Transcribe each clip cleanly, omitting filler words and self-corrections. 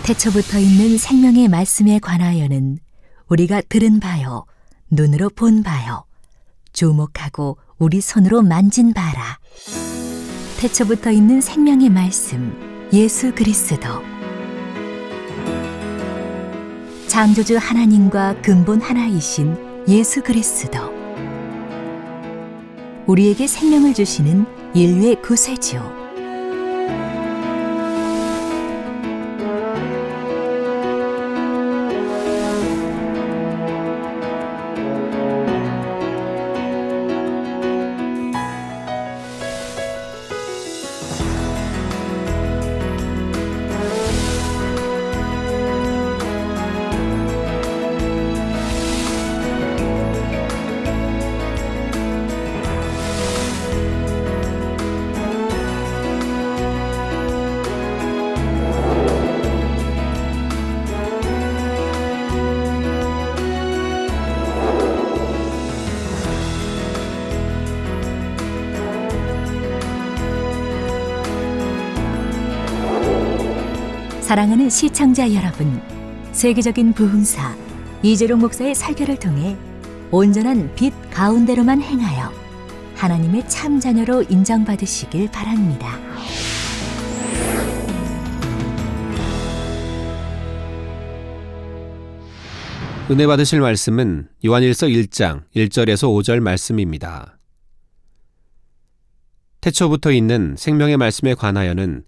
태초부터 있는 생명의 말씀에 관하여는 우리가 들은 바요, 눈으로 본 바요, 주목하고 우리 손으로 만진 바라. 태초부터 있는 생명의 말씀, 예수 그리스도. 창조주 하나님과 근본 하나이신 예수 그리스도. 우리에게 생명을 주시는 인류의 구세주. 사랑하는 시청자 여러분, 세계적인 부흥사 이재룡 목사의 설교를 통해 온전한 빛 가운데로만 행하여 하나님의 참 자녀로 인정받으시길 바랍니다. 은혜 받으실 말씀은 요한일서 1장 1절에서 5절 말씀입니다. 태초부터 있는 생명의 말씀에 관하여는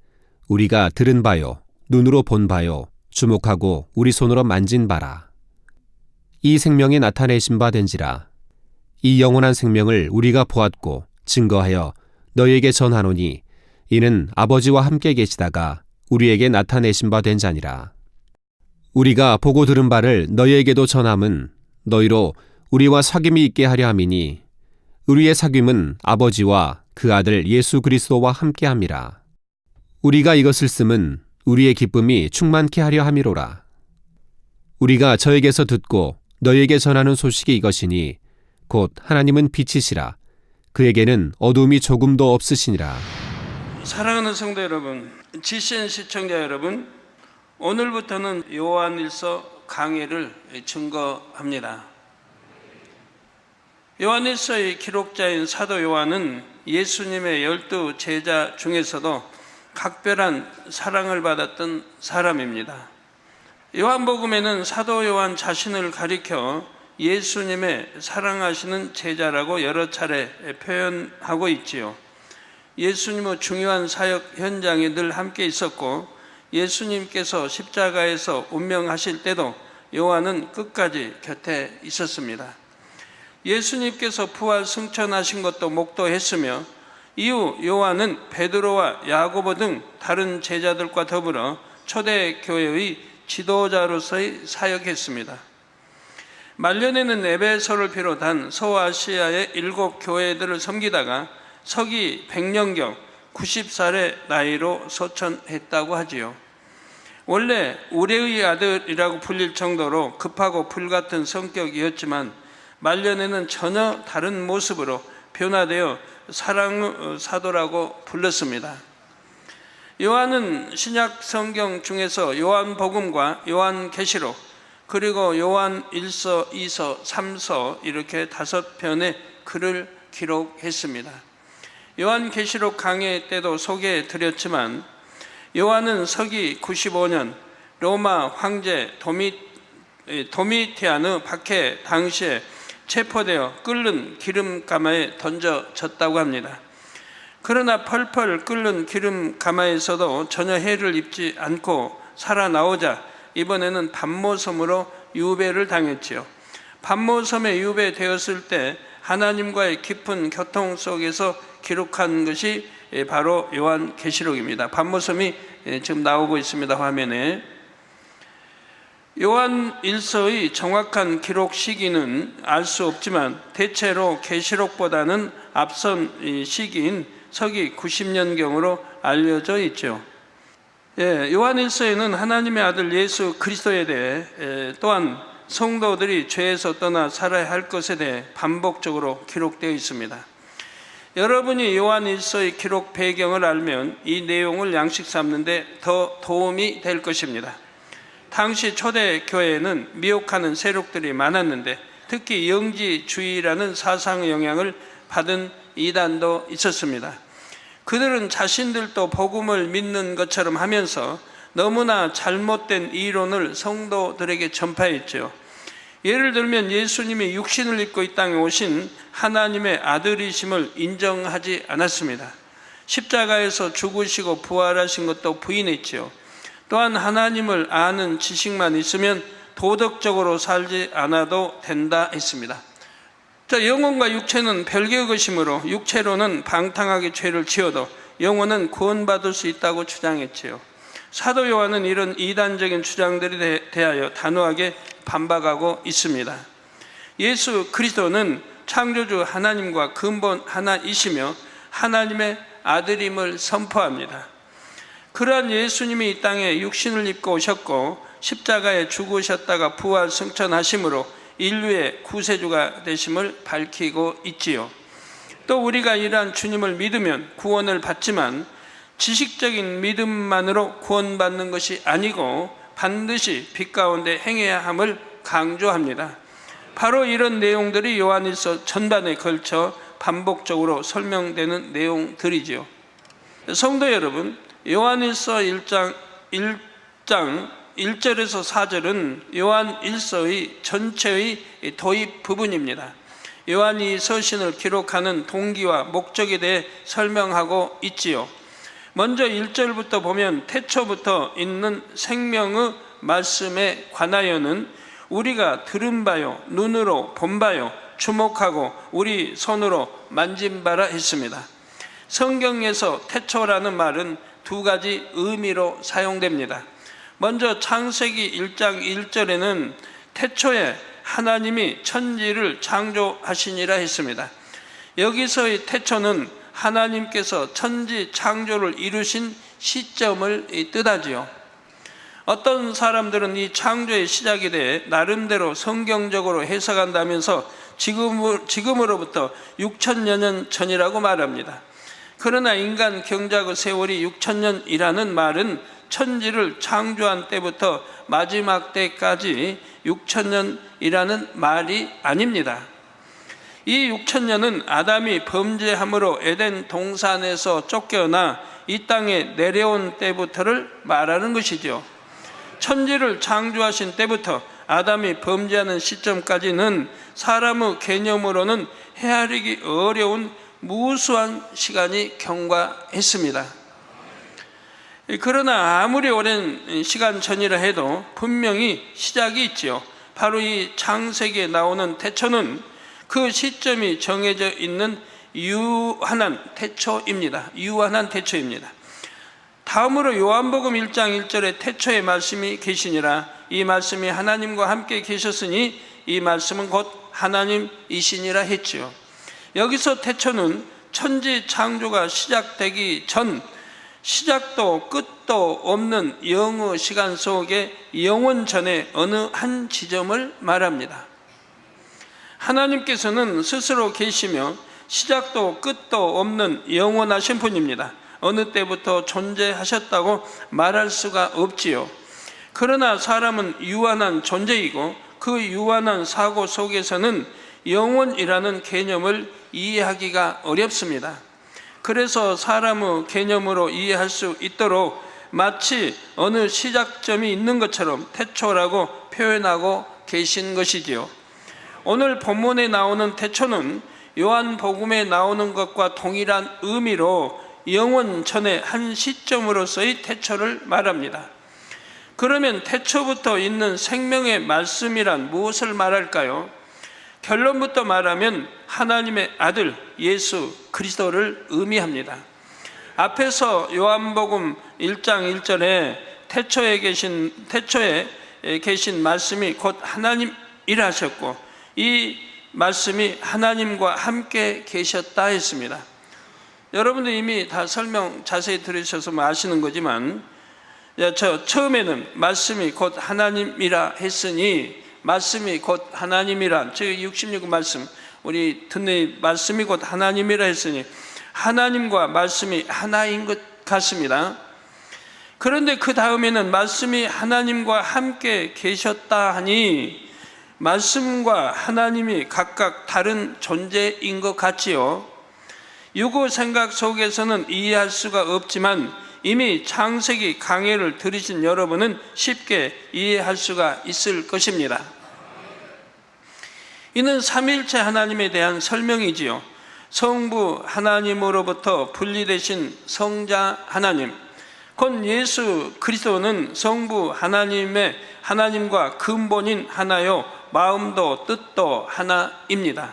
우리가 들은 바요, 눈으로 본 바요, 주목하고 우리 손으로 만진 바라. 이 생명이 나타내신 바 된지라. 이 영원한 생명을 우리가 보았고 증거하여 너희에게 전하노니 이는 아버지와 함께 계시다가 우리에게 나타내신 바 된 자니라. 우리가 보고 들은 바를 너희에게도 전함은 너희로 우리와 사귐이 있게 하려 함이니 우리의 사귐은 아버지와 그 아들 예수 그리스도와 함께 함이라. 우리가 이것을 쓰면 우리의 기쁨이 충만케 하려 함이로라. 우리가 저에게서 듣고 너희에게 전하는 소식이 이것이니 곧 하나님은 빛이시라. 그에게는 어두움이 조금도 없으시니라. 사랑하는 성도 여러분, GCN 시청자 여러분, 오늘부터는 요한일서 강해를 증거합니다. 요한일서의 기록자인 사도 요한은 예수님의 12 제자 중에서도 각별한 사랑을 받았던 사람입니다. 요한복음에는 사도 요한 자신을 가리켜 예수님의 사랑하시는 제자라고 여러 차례 표현하고 있지요. 예수님의 중요한 사역 현장에 늘 함께 있었고 예수님께서 십자가에서 운명하실 때도 요한은 끝까지 곁에 있었습니다. 예수님께서 부활 승천하신 것도 목도했으며 이후 요한은 베드로와 야고보 등 다른 제자들과 더불어 초대교회의 지도자로서의 사역했습니다. 말년에는 에베소를 비롯한 서아시아의 7 교회들을 섬기다가 서기 100년경 90살의 나이로 소천했다고 하지요. 원래 우레의 아들이라고 불릴 정도로 급하고 불같은 성격이었지만 말년에는 전혀 다른 모습으로 변화되어 사랑 사도라고 불렀습니다. 요한은 신약 성경 중에서 요한복음과 요한계시록 그리고 요한일서, 2서, 3서 이렇게 5편의 글을 기록했습니다. 요한계시록 강해 때도 소개해 드렸지만 요한은 서기 95년 로마 황제 도미티아누 박해 당시에 체포되어 끓는 기름가마에 던져졌다고 합니다. 그러나 펄펄 끓는 기름가마에서도 전혀 해를 입지 않고 살아나오자 이번에는 밤모섬으로 유배를 당했지요. 밤모섬에 유배되었을 때 하나님과의 깊은 교통 속에서 기록한 것이 바로 요한계시록입니다. 밤모섬이 지금 나오고 있습니다. 화면에. 요한일서의 정확한 기록 시기는 알 수 없지만 대체로 계시록보다는 앞선 시기인 서기 90년경으로 알려져 있죠. 요한일서에는 하나님의 아들 예수 그리스도에 대해 또한 성도들이 죄에서 떠나 살아야 할 것에 대해 반복적으로 기록되어 있습니다. 여러분이 요한일서의 기록 배경을 알면 이 내용을 양식 삼는 데 더 도움이 될 것입니다. 당시 초대교회에는 미혹하는 세력들이 많았는데 특히 영지주의라는 사상의 영향을 받은 이단도 있었습니다. 그들은 자신들도 복음을 믿는 것처럼 하면서 너무나 잘못된 이론을 성도들에게 전파했죠. 예를 들면 예수님이 육신을 입고 이 땅에 오신 하나님의 아들이심을 인정하지 않았습니다. 십자가에서 죽으시고 부활하신 것도 부인했죠. 또한 하나님을 아는 지식만 있으면 도덕적으로 살지 않아도 된다 했습니다. 영혼과 육체는 별개의 것이므로 육체로는 방탕하게 죄를 지어도 영혼은 구원받을 수 있다고 주장했지요. 사도 요한은 이런 이단적인 주장들에 대하여 단호하게 반박하고 있습니다. 예수 그리스도는 창조주 하나님과 근본 하나이시며 하나님의 아들임을 선포합니다. 그러한 예수님이 이 땅에 육신을 입고 오셨고 십자가에 죽으셨다가 부활 승천하심으로 인류의 구세주가 되심을 밝히고 있지요. 또 우리가 이러한 주님을 믿으면 구원을 받지만 지식적인 믿음만으로 구원받는 것이 아니고 반드시 빛 가운데 행해야 함을 강조합니다. 바로 이런 내용들이 요한일서 전반에 걸쳐 반복적으로 설명되는 내용들이지요. 성도 여러분, 요한일서 1장 1절에서 4절은 요한일서의 전체의 도입 부분입니다. 요한이 서신을 기록하는 동기와 목적에 대해 설명하고 있지요. 먼저 1절부터 보면 태초부터 있는 생명의 말씀에 관하여는 우리가 들은 바요, 눈으로 본 바요, 주목하고 우리 손으로 만진 바라 했습니다. 성경에서 태초라는 말은 두 가지 의미로 사용됩니다. 먼저 창세기 1장 1절에는 태초에 하나님이 천지를 창조하시니라 했습니다. 여기서의 태초는 하나님께서 천지 창조를 이루신 시점을 뜻하지요. 어떤 사람들은 이 창조의 시작에 대해 나름대로 성경적으로 해석한다면서 지금으로부터 6천여 년 전이라고 말합니다. 그러나 인간 경작의 세월이 6천년이라는 말은 천지를 창조한 때부터 마지막 때까지 6천년이라는 말이 아닙니다. 이 6천년은 아담이 범죄함으로 에덴 동산에서 쫓겨나 이 땅에 내려온 때부터를 말하는 것이죠. 천지를 창조하신 때부터 아담이 범죄하는 시점까지는 사람의 개념으로는 헤아리기 어려운 무수한 시간이 경과했습니다. 그러나 아무리 오랜 시간 전이라 해도 분명히 시작이 있지요. 바로 이 창세기에 나오는 태초는 그 시점이 정해져 있는 유한한 태초입니다. 유한한 태초입니다. 다음으로 요한복음 1장 1절에 태초에 말씀이 계시니라. 이 말씀이 하나님과 함께 계셨으니 이 말씀은 곧 하나님이시니라 했지요. 여기서 태초는 천지 창조가 시작되기 전 시작도 끝도 없는 영의 시간 속에 영원 전에 어느 한 지점을 말합니다. 하나님께서는 스스로 계시며 시작도 끝도 없는 영원하신 분입니다. 어느 때부터 존재하셨다고 말할 수가 없지요. 그러나 사람은 유한한 존재이고 그 유한한 사고 속에서는 영원이라는 개념을 이해하기가 어렵습니다. 그래서 사람의 개념으로 이해할 수 있도록 마치 어느 시작점이 있는 것처럼 태초라고 표현하고 계신 것이지요. 오늘 본문에 나오는 태초는 요한복음에 나오는 것과 동일한 의미로 영원 전의 한 시점으로서의 태초를 말합니다. 그러면 태초부터 있는 생명의 말씀이란 무엇을 말할까요? 결론부터 말하면 하나님의 아들 예수 그리스도를 의미합니다. 앞에서 요한복음 1장 1절에 태초에 계신 말씀이 곧 하나님이라 하셨고 이 말씀이 하나님과 함께 계셨다 했습니다. 여러분들 이미 다 설명 자세히 들으셔서 아시는 거지만 처음에는 말씀이 곧 하나님이라 했으니 말씀이 곧 하나님이란 즉 66그 말씀 우리 듣는 말씀이 곧 하나님이라 했으니 하나님과 말씀이 하나인 것 같습니다. 그런데 그 다음에는 말씀이 하나님과 함께 계셨다 하니 말씀과 하나님이 각각 다른 존재인 것 같지요. 유고 생각 속에서는 이해할 수가 없지만 이미 창세기 강해를 들으신 여러분은 쉽게 이해할 수가 있을 것입니다. 이는 삼일체 하나님에 대한 설명이지요. 성부 하나님으로부터 분리되신 성자 하나님, 곧 예수 그리스도는 성부 하나님과 근본인 하나요 마음도 뜻도 하나입니다.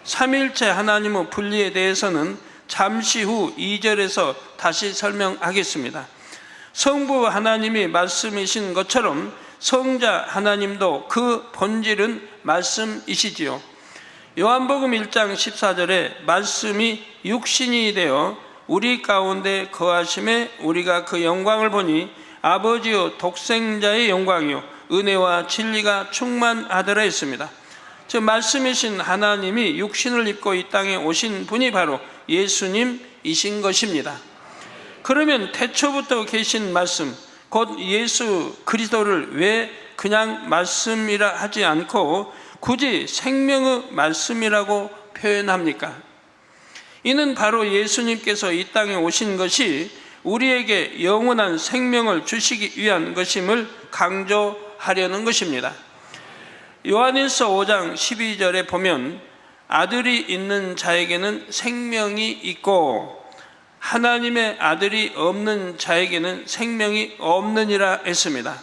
삼일체 하나님의 분리에 대해서는 잠시 후 2절에서 다시 설명하겠습니다. 성부 하나님이 말씀이신 것처럼 성자 하나님도 그 본질은 말씀이시지요. 요한복음 1장 14절에 말씀이 육신이 되어 우리 가운데 거하심에 우리가 그 영광을 보니 아버지요 독생자의 영광이요 은혜와 진리가 충만하더라 했습니다. 즉 말씀이신 하나님이 육신을 입고 이 땅에 오신 분이 바로 예수님이신 것입니다. 그러면 태초부터 계신 말씀, 곧 예수 그리스도를 왜 그냥 말씀이라 하지 않고 굳이 생명의 말씀이라고 표현합니까? 이는 바로 예수님께서 이 땅에 오신 것이 우리에게 영원한 생명을 주시기 위한 것임을 강조하려는 것입니다. 요한일서 5장 12절에 보면 아들이 있는 자에게는 생명이 있고 하나님의 아들이 없는 자에게는 생명이 없느니라 했습니다.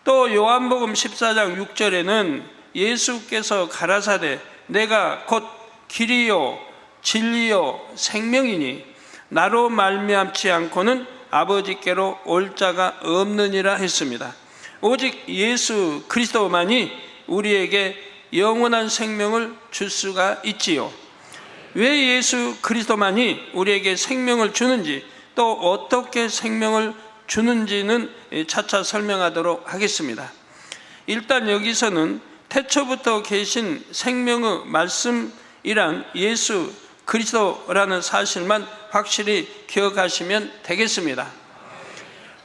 또 요한복음 14장 6절에는 예수께서 가라사대 내가 곧 길이요 진리요 생명이니 나로 말미암지 않고는 아버지께로 올 자가 없느니라 했습니다. 오직 예수 그리스도만이 우리에게 영원한 생명을 줄 수가 있지요. 왜 예수 그리스도만이 우리에게 생명을 주는지 또 어떻게 생명을 주는지는 차차 설명하도록 하겠습니다. 일단 여기서는 태초부터 계신 생명의 말씀이란 예수 그리스도라는 사실만 확실히 기억하시면 되겠습니다.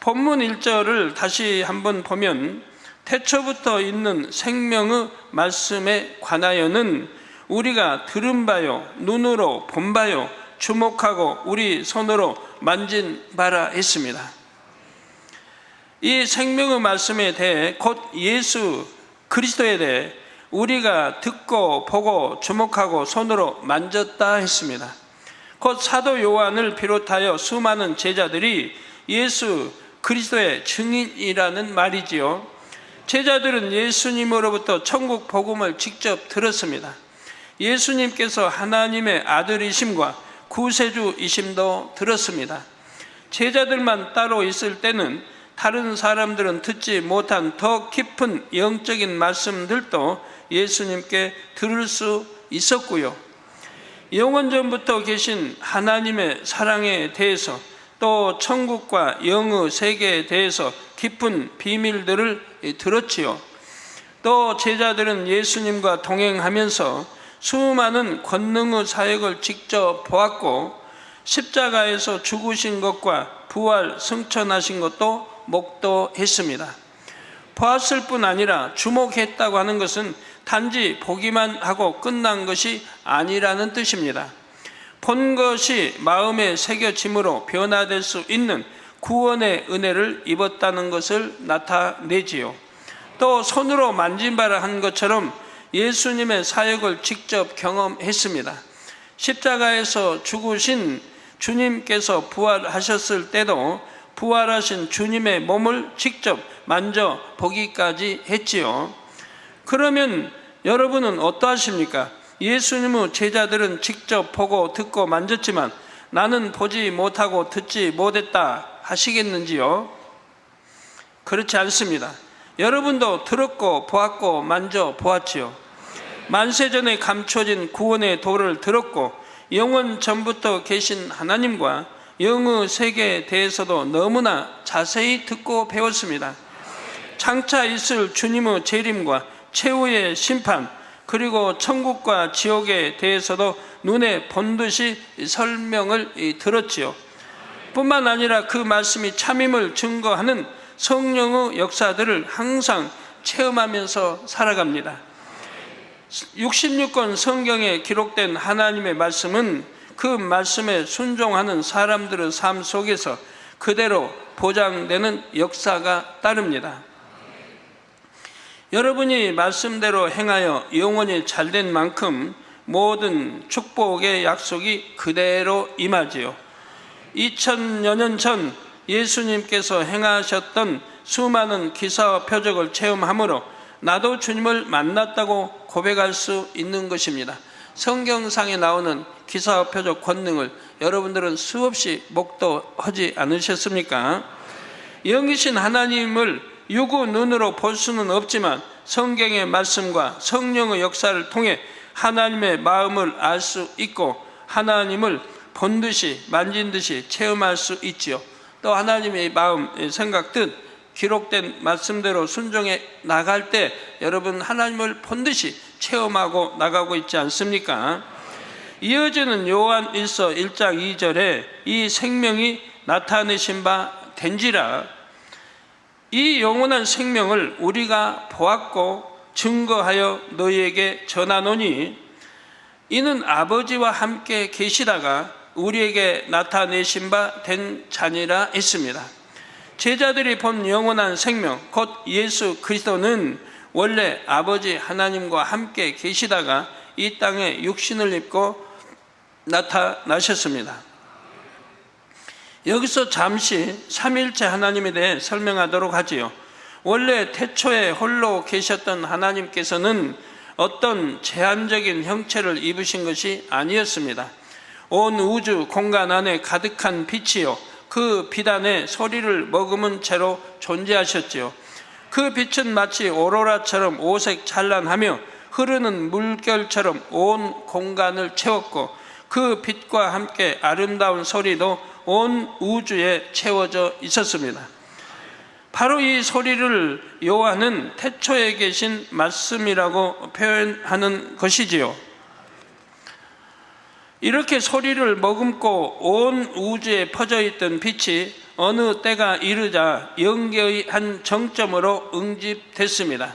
본문 1절을 다시 한번 보면 태초부터 있는 생명의 말씀에 관하여는 우리가 들은 바요 눈으로 본 바요 주목하고 우리 손으로 만진 바라 했습니다. 이 생명의 말씀에 대해 곧 예수 그리스도에 대해 우리가 듣고 보고 주목하고 손으로 만졌다 했습니다. 곧 사도 요한을 비롯하여 수많은 제자들이 예수 그리스도의 증인이라는 말이지요. 제자들은 예수님으로부터 천국 복음을 직접 들었습니다. 예수님께서 하나님의 아들이심과 구세주이심도 들었습니다. 제자들만 따로 있을 때는 다른 사람들은 듣지 못한 더 깊은 영적인 말씀들도 예수님께 들을 수 있었고요. 영원전부터 계신 하나님의 사랑에 대해서 또 천국과 영의 세계에 대해서 깊은 비밀들을 들었지요. 또 제자들은 예수님과 동행하면서 수많은 권능의 사역을 직접 보았고 십자가에서 죽으신 것과 부활 승천하신 것도 목도했습니다. 보았을 뿐 아니라 주목했다고 하는 것은 단지 보기만 하고 끝난 것이 아니라는 뜻입니다. 본 것이 마음에 새겨짐으로 변화될 수 있는 구원의 은혜를 입었다는 것을 나타내지요. 또 손으로 만진 바라 한 것처럼 예수님의 사역을 직접 경험했습니다. 십자가에서 죽으신 주님께서 부활하셨을 때도 부활하신 주님의 몸을 직접 만져보기까지 했지요. 그러면 여러분은 어떠하십니까? 예수님의 제자들은 직접 보고 듣고 만졌지만 나는 보지 못하고 듣지 못했다 하시겠는지요? 그렇지 않습니다. 여러분도 들었고 보았고 만져보았지요. 만세전에 감춰진 구원의 도를 들었고 영원 전부터 계신 하나님과 영의 세계에 대해서도 너무나 자세히 듣고 배웠습니다. 장차 있을 주님의 재림과 최후의 심판 그리고 천국과 지옥에 대해서도 눈에 본 듯이 설명을 들었지요. 뿐만 아니라 그 말씀이 참임을 증거하는 성령의 역사들을 항상 체험하면서 살아갑니다. 66권 성경에 기록된 하나님의 말씀은 그 말씀에 순종하는 사람들의 삶 속에서 그대로 보장되는 역사가 따릅니다. 여러분이 말씀대로 행하여 영원히 잘된 만큼 모든 축복의 약속이 그대로 임하지요. 2000여 년 전 예수님께서 행하셨던 수많은 기사와 표적을 체험함으로 나도 주님을 만났다고 고백할 수 있는 것입니다. 성경상에 나오는 기사와 표적 권능을 여러분들은 수없이 목도하지 않으셨습니까? 영이신 하나님을 육의 눈으로 볼 수는 없지만 성경의 말씀과 성령의 역사를 통해 하나님의 마음을 알 수 있고 하나님을 본 듯이 만진 듯이 체험할 수 있지요. 또 하나님의 마음, 생각, 뜻 기록된 말씀대로 순종해 나갈 때 여러분 하나님을 본 듯이 체험하고 나가고 있지 않습니까? 이어지는 요한 1서 1장 2절에 이 생명이 나타내신 바 된지라, 이 영원한 생명을 우리가 보았고 증거하여 너희에게 전하노니 이는 아버지와 함께 계시다가 우리에게 나타내신 바 된 자니라 했습니다. 제자들이 본 영원한 생명 곧 예수 그리스도는 원래 아버지 하나님과 함께 계시다가 이 땅에 육신을 입고 나타나셨습니다. 여기서 잠시 삼위일체 하나님에 대해 설명하도록 하지요. 원래 태초에 홀로 계셨던 하나님께서는 어떤 제한적인 형체를 입으신 것이 아니었습니다. 온 우주 공간 안에 가득한 빛이요 그 빛 안에 소리를 머금은 채로 존재하셨지요. 그 빛은 마치 오로라처럼 오색 찬란하며 흐르는 물결처럼 온 공간을 채웠고 그 빛과 함께 아름다운 소리도 온 우주에 채워져 있었습니다. 바로 이 소리를 요한은 태초에 계신 말씀이라고 표현하는 것이지요. 이렇게 소리를 머금고 온 우주에 퍼져 있던 빛이 어느 때가 이르자 영계의 한 정점으로 응집됐습니다.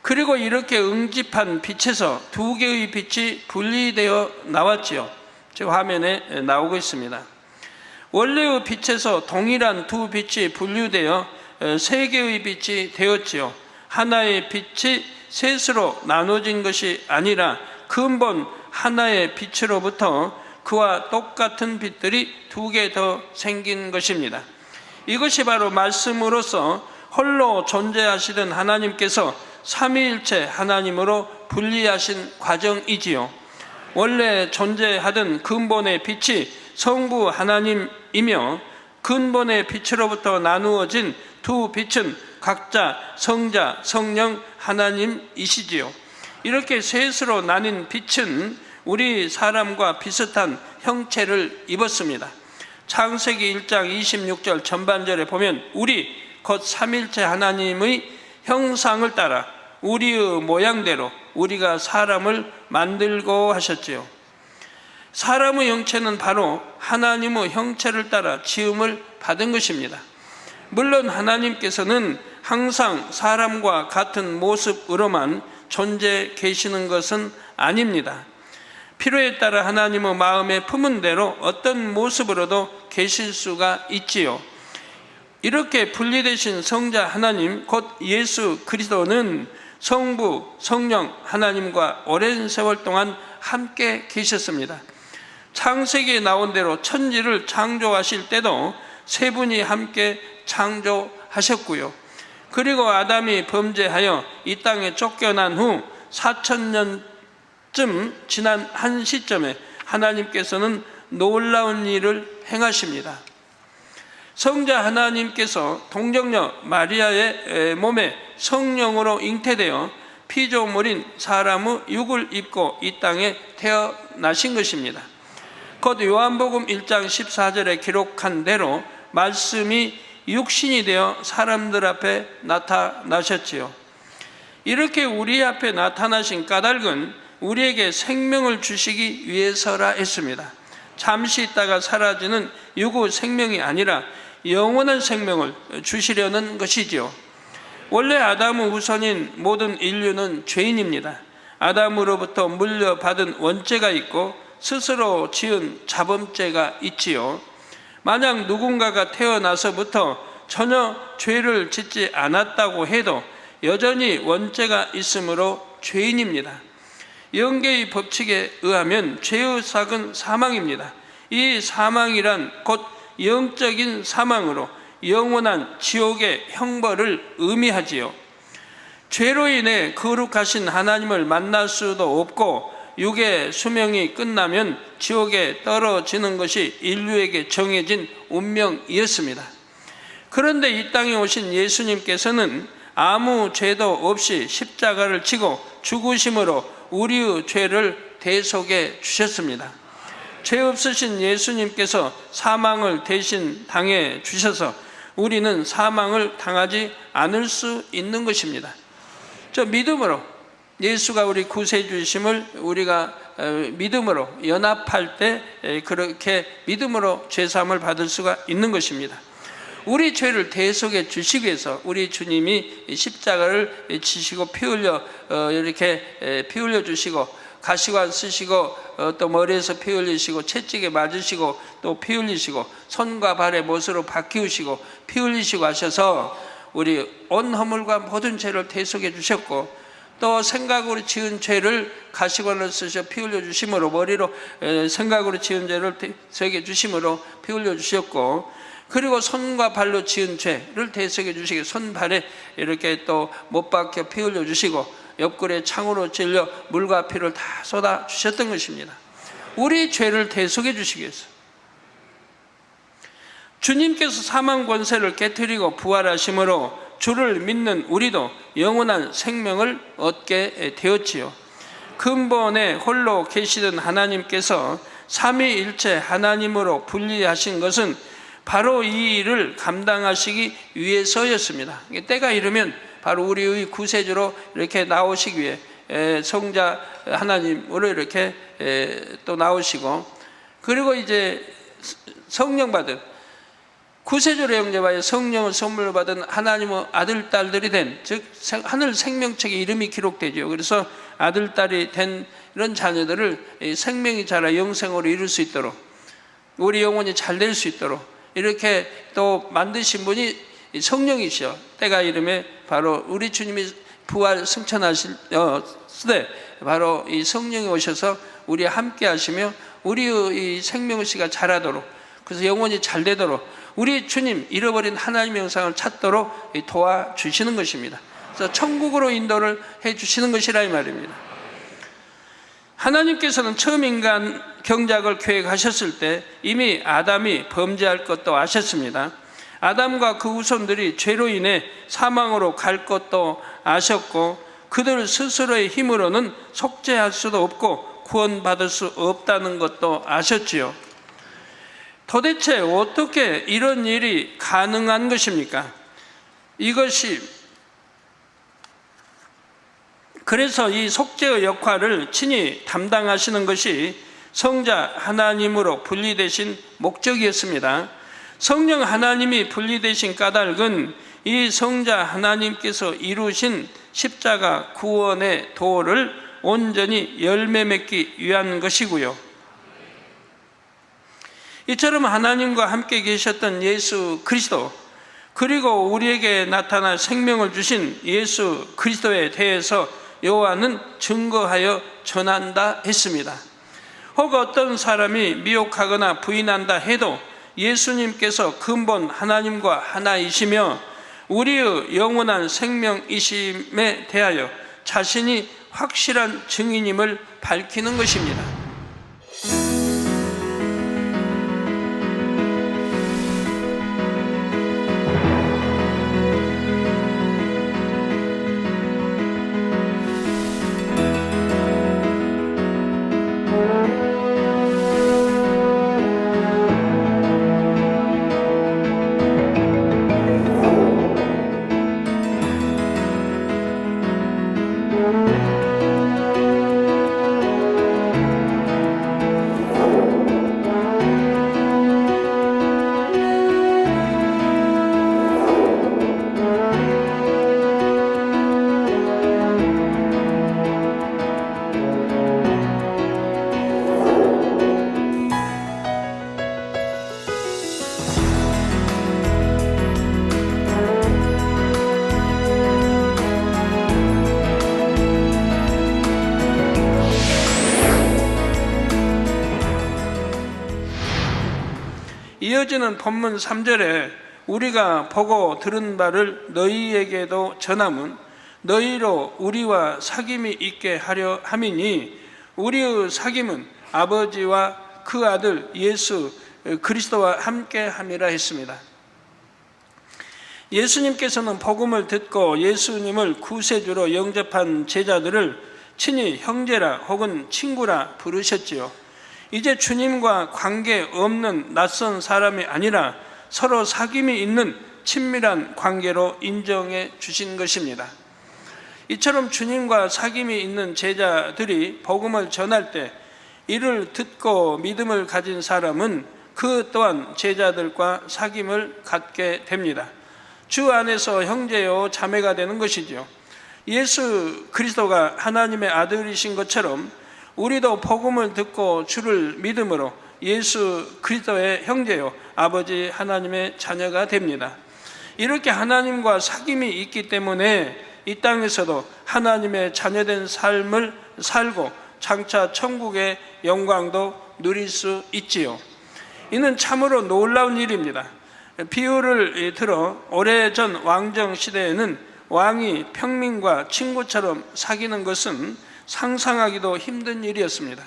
그리고 이렇게 응집한 빛에서 두 개의 빛이 분리되어 나왔지요. 저 화면에 나오고 있습니다. 원래의 빛에서 동일한 두 빛이 분류되어 세 개의 빛이 되었지요. 하나의 빛이 셋으로 나눠진 것이 아니라 근본 하나의 빛으로부터 그와 똑같은 빛들이 두 개 더 생긴 것입니다. 이것이 바로 말씀으로서 홀로 존재하시던 하나님께서 삼위일체 하나님으로 분리하신 과정이지요. 원래 존재하던 근본의 빛이 성부 하나님이며 근본의 빛으로부터 나누어진 두 빛은 각자 성자, 성령 하나님이시지요. 이렇게 셋으로 나뉜 빛은 우리 사람과 비슷한 형체를 입었습니다. 창세기 1장 26절 전반절에 보면 우리 곧 삼일체 하나님의 형상을 따라 우리의 모양대로 우리가 사람을 만들고 하셨지요. 사람의 형체는 바로 하나님의 형체를 따라 지음을 받은 것입니다. 물론 하나님께서는 항상 사람과 같은 모습으로만 존재 계시는 것은 아닙니다. 필요에 따라 하나님의 마음에 품은 대로 어떤 모습으로도 계실 수가 있지요. 이렇게 분리되신 성자 하나님 곧 예수 그리스도는 성부, 성령 하나님과 오랜 세월 동안 함께 계셨습니다. 창세기에 나온 대로 천지를 창조하실 때도 세 분이 함께 창조하셨고요. 그리고 아담이 범죄하여 이 땅에 쫓겨난 후 4000년쯤 지난 한 시점에 하나님께서는 놀라운 일을 행하십니다. 성자 하나님께서 동정녀 마리아의 몸에 성령으로 잉태되어 피조물인 사람의 육을 입고 이 땅에 태어나신 것입니다. 곧 요한복음 1장 14절에 기록한 대로 말씀이 육신이 되어 사람들 앞에 나타나셨지요. 이렇게 우리 앞에 나타나신 까닭은 우리에게 생명을 주시기 위해서라 했습니다. 잠시 있다가 사라지는 유구 생명이 아니라 영원한 생명을 주시려는 것이지요. 원래 아담 후손인 모든 인류는 죄인입니다. 아담으로부터 물려받은 원죄가 있고 스스로 지은 자범죄가 있지요. 만약 누군가가 태어나서부터 전혀 죄를 짓지 않았다고 해도 여전히 원죄가 있으므로 죄인입니다. 영계의 법칙에 의하면 죄의 삭은 사망입니다. 이 사망이란 곧 영적인 사망으로 영원한 지옥의 형벌을 의미하지요. 죄로 인해 거룩하신 하나님을 만날 수도 없고 육의 수명이 끝나면 지옥에 떨어지는 것이 인류에게 정해진 운명이었습니다. 그런데 이 땅에 오신 예수님께서는 아무 죄도 없이 십자가를 지고 죽으심으로 우리의 죄를 대속해 주셨습니다. 죄 없으신 예수님께서 사망을 대신 당해 주셔서 우리는 사망을 당하지 않을 수 있는 것입니다. 저 믿음으로 예수가 우리 구세주심을 우리가 믿음으로 연합할 때 그렇게 믿음으로 죄사함을 받을 수가 있는 것입니다. 우리 죄를 대속해 주시기 위해서 우리 주님이 십자가를 지시고 피 흘려 이렇게 피 흘려 주시고 가시관 쓰시고 또 머리에서 피 흘리시고 채찍에 맞으시고 또 피 흘리시고 손과 발에 못으로 박히우시고 피 흘리시고 하셔서 우리 온 허물과 모든 죄를 대속해 주셨고 또 생각으로 지은 죄를 가시관을 쓰셔 피 흘려 주심으로 머리로 생각으로 지은 죄를 대속해 주심으로 피 흘려 주셨고 그리고 손과 발로 지은 죄를 대속해 주시고 손발에 이렇게 또 못 박혀 피 흘려 주시고 옆구리에 창으로 찔려 물과 피를 다 쏟아 주셨던 것입니다. 우리 죄를 대속해 주시기 위해서 주님께서 사망 권세를 깨뜨리고 부활하심으로 주를 믿는 우리도 영원한 생명을 얻게 되었지요. 근본에 홀로 계시던 하나님께서 삼위일체 하나님으로 분리하신 것은 바로 이 일을 감당하시기 위해서였습니다. 때가 이르면 바로 우리의 구세주로 이렇게 나오시기 위해 성자 하나님으로 이렇게 또 나오시고 그리고 이제 성령 받은 구세주로 영접하여 성령을 선물로 받은 하나님의 아들 딸들이 된 즉 하늘 생명책에 이름이 기록되죠. 그래서 아들 딸이 된 이런 자녀들을 생명이 자라 영생으로 이룰 수 있도록 우리 영혼이 잘 될 수 있도록 이렇게 또 만드신 분이 성령이시여 때가 이름에 바로 우리 주님이 부활 승천하실 때 바로 이 성령이 오셔서 우리와 함께 하시며 우리의 이 생명씨가 자라도록 그래서 영혼이 잘 되도록 우리 주님 잃어버린 하나님의 영상을 찾도록 도와주시는 것입니다. 그래서 천국으로 인도를 해주시는 것이라 이 말입니다. 하나님께서는 처음 인간 경작을 계획하셨을 때 이미 아담이 범죄할 것도 아셨습니다. 아담과 그 후손들이 죄로 인해 사망으로 갈 것도 아셨고 그들 스스로의 힘으로는 속죄할 수도 없고 구원받을 수 없다는 것도 아셨지요. 도대체 어떻게 이런 일이 가능한 것입니까? 그래서 이 속죄의 역할을 친히 담당하시는 것이 성자 하나님으로 분리되신 목적이었습니다. 성령 하나님이 분리되신 까닭은 이 성자 하나님께서 이루신 십자가 구원의 도를 온전히 열매 맺기 위한 것이고요. 이처럼 하나님과 함께 계셨던 예수 그리스도 그리고 우리에게 나타나 생명을 주신 예수 그리스도에 대해서 요한은 증거하여 전한다 했습니다. 혹 어떤 사람이 미혹하거나 부인한다 해도 예수님께서 근본 하나님과 하나이시며 우리의 영원한 생명이심에 대하여 자신이 확실한 증인임을 밝히는 것입니다. 이어지는 본문 3절에 우리가 보고 들은 바를 너희에게도 전함은 너희로 우리와 사귐이 있게 하려 함이니 우리의 사귐은 아버지와 그 아들 예수 그리스도와 함께 함이라 했습니다. 예수님께서는 복음을 듣고 예수님을 구세주로 영접한 제자들을 친히 형제라 혹은 친구라 부르셨지요. 이제 주님과 관계없는 낯선 사람이 아니라 서로 사귐이 있는 친밀한 관계로 인정해 주신 것입니다. 이처럼 주님과 사귐이 있는 제자들이 복음을 전할 때 이를 듣고 믿음을 가진 사람은 그 또한 제자들과 사귐을 갖게 됩니다. 주 안에서 형제요 자매가 되는 것이죠. 예수 그리스도가 하나님의 아들이신 것처럼 우리도 복음을 듣고 주를 믿음으로 예수 그리스도의 형제요 아버지 하나님의 자녀가 됩니다. 이렇게 하나님과 사귐이 있기 때문에 이 땅에서도 하나님의 자녀된 삶을 살고 장차 천국의 영광도 누릴 수 있지요. 이는 참으로 놀라운 일입니다. 비유를 들어 오래전 왕정 시대에는 왕이 평민과 친구처럼 사귀는 것은 상상하기도 힘든 일이었습니다.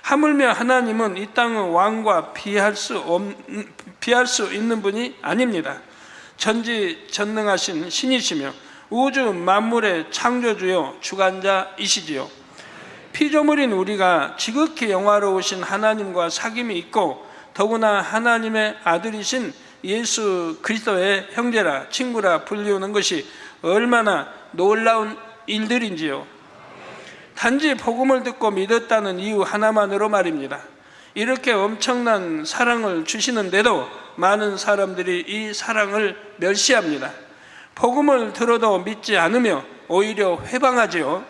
하물며 하나님은 이 땅의 왕과 비할 수 있는 분이 아닙니다. 전지전능하신 신이시며 우주 만물의 창조주요 주관자이시지요. 피조물인 우리가 지극히 영화로우신 하나님과 사귐이 있고 더구나 하나님의 아들이신 예수 그리스도의 형제라 친구라 불리우는 것이 얼마나 놀라운 일들인지요. 단지 복음을 듣고 믿었다는 이유 하나만으로 말입니다. 이렇게 엄청난 사랑을 주시는데도 많은 사람들이 이 사랑을 멸시합니다. 복음을 들어도 믿지 않으며 오히려 회방하지요.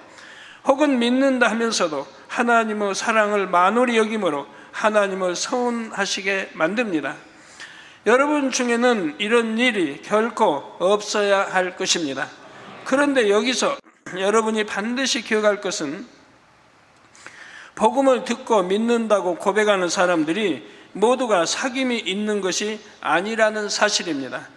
혹은 믿는다 하면서도 하나님의 사랑을 만홀히 여김으로 하나님을 서운하시게 만듭니다. 여러분 중에는 이런 일이 결코 없어야 할 것입니다. 그런데 여기서 여러분이 반드시 기억할 것은 복음을 듣고 믿는다고 고백하는 사람들이 모두가 사귐이 있는 것이 아니라는 사실입니다.